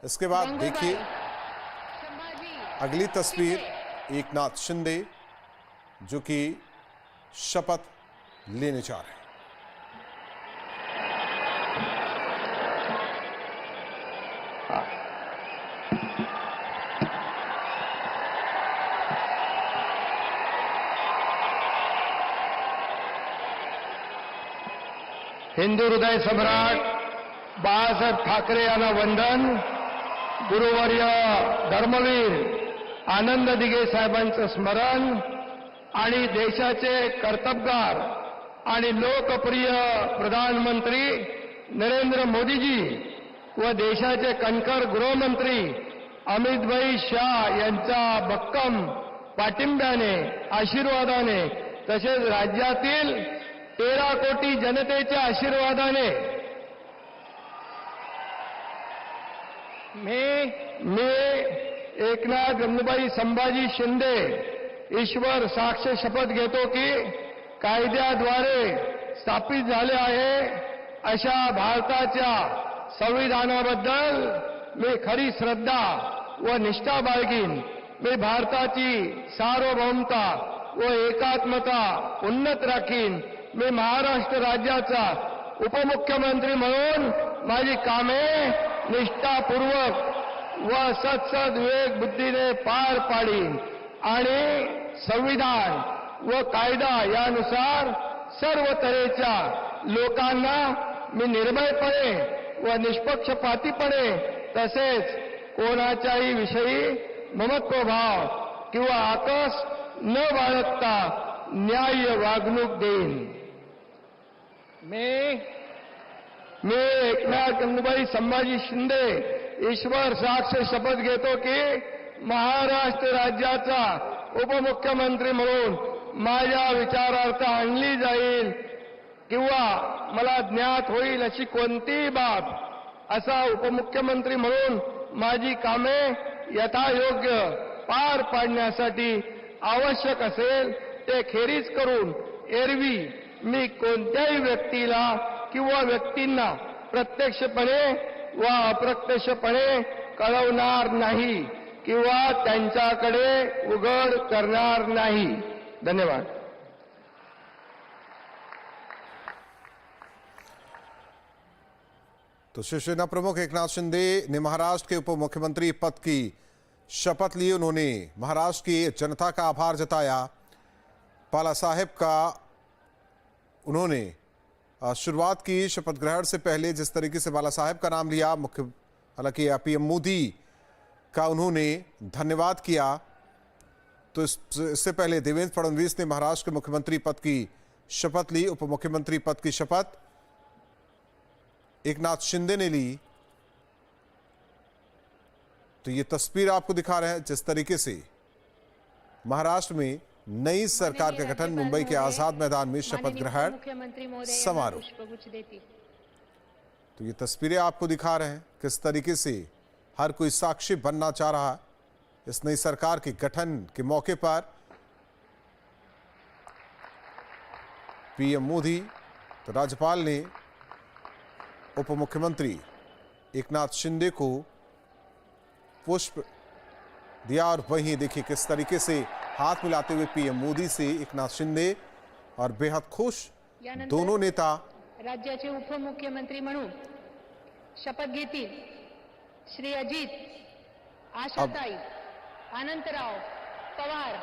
इसके बाद देखिए अगली तस्वीर, एकनाथ शिंदे जो कि शपथ लेने जा रहे हैं। हिंदू हृदय सम्राट बाळासाहेब ठाकरे यांना वंदन। गुरुवर्य धर्मवीर आनंद दिघे साहेबांचं स्मरण आणि देशाचे कर्तबगार आणि लोकप्रिय प्रधानमंत्री नरेंद्र मोदीजी व देशाचे कणखर गृहमंत्री अमितभाई शाह यांच्या भक्कम पाठिंब्याने, आशीर्वादाने तसेच राज्यातील 13 कोटी जनतेच्या आशीर्वादाने मी एकनाथ गंगूबाई संभाजी शिंदे ईश्वर साक्ष शपथ घेतो की कायद्याद्वारे स्थापित झाले आहे अशा भारताच्या संविधानाबद्दल मी खरी श्रद्धा व निष्ठा बाळगीन। मी भारताची सार्वभौमता व एकात्मता उन्नत राखीन। मी महाराष्ट्र राज्याचा उपमुख्यमंत्री म्हणून माझी कामे निष्ठापूर्वक व सत्सद विवेक बुद्धीने पार पाडीन आणि संविधान व कायदा यानुसार सर्व तऱ्हेच्या लोकांना मी निर्भयपणे व निष्पक्षपातीपणे तसेच कोणाच्याही विषयी ममत्वभाव किंवा आकस न बाळगता न्याय्य वागणूक देईन। मी एकनाथ गंगूबाई संभाजी शिंदे ईश्वर साक्ष शपथ घेतो की महाराष्ट्र राज्याचा उपमुख्यमंत्री म्हणून माझ्या विचारार्थ आणली जाईल किंवा मला ज्ञात होईल अशी कोणतीही बाब असा उपमुख्यमंत्री म्हणून माझी कामे यथायोग्य पार पाडण्यासाठी आवश्यक असेल ते खेरीज करून एरवी मी कोणत्याही व्यक्तीला किंवा व्यक्तींना प्रत्यक्षपणे व अप्रत्यक्षपणे कळवणार नाही किंवा त्यांच्याकडे उघड करणार नाही। धन्यवाद। तो शिवसेना प्रमुख एकनाथ शिंदे ने महाराष्ट्र के उप मुख्यमंत्री पद की शपथ ली। उन्होंने महाराष्ट्र की जनता का आभार जताया। बाला साहेब का उन्होंने शुरुआत की शपथ ग्रहण से पहले जिस तरीके से बाला साहेब का नाम लिया, मुख्य हालांकि पीएम मोदी का उन्होंने धन्यवाद किया। तो इससे पहले देवेंद्र फडणवीस ने महाराष्ट्र के मुख्यमंत्री पद की शपथ ली। उप मुख्यमंत्री पद की शपथ एकनाथ शिंदे ने ली। तो ये तस्वीर आपको दिखा रहे हैं जिस तरीके से महाराष्ट्र में नई सरकार का गठन, मुंबई के आजाद मैदान में शपथ ग्रहण समारोह। तो ये तस्वीरें आपको दिखा रहे हैं किस तरीके से हर कोई साक्षी बनना चाह रहा है इस नई सरकार के गठन के मौके पर। पीएम मोदी तो राज्यपाल ने उप मुख्यमंत्री एकनाथ शिंदे को पुष्प दिया और वहीं देखिए किस तरीके से हाथ मिलाते हुए पीएम मोदी से एकनाथ शिंदे और बेहद खुश दोनों नेता राज्याचे उपमुख्यमंत्री म्हणून शपथ घेतील श्री अजित, आशाताई, अनंतराव पवार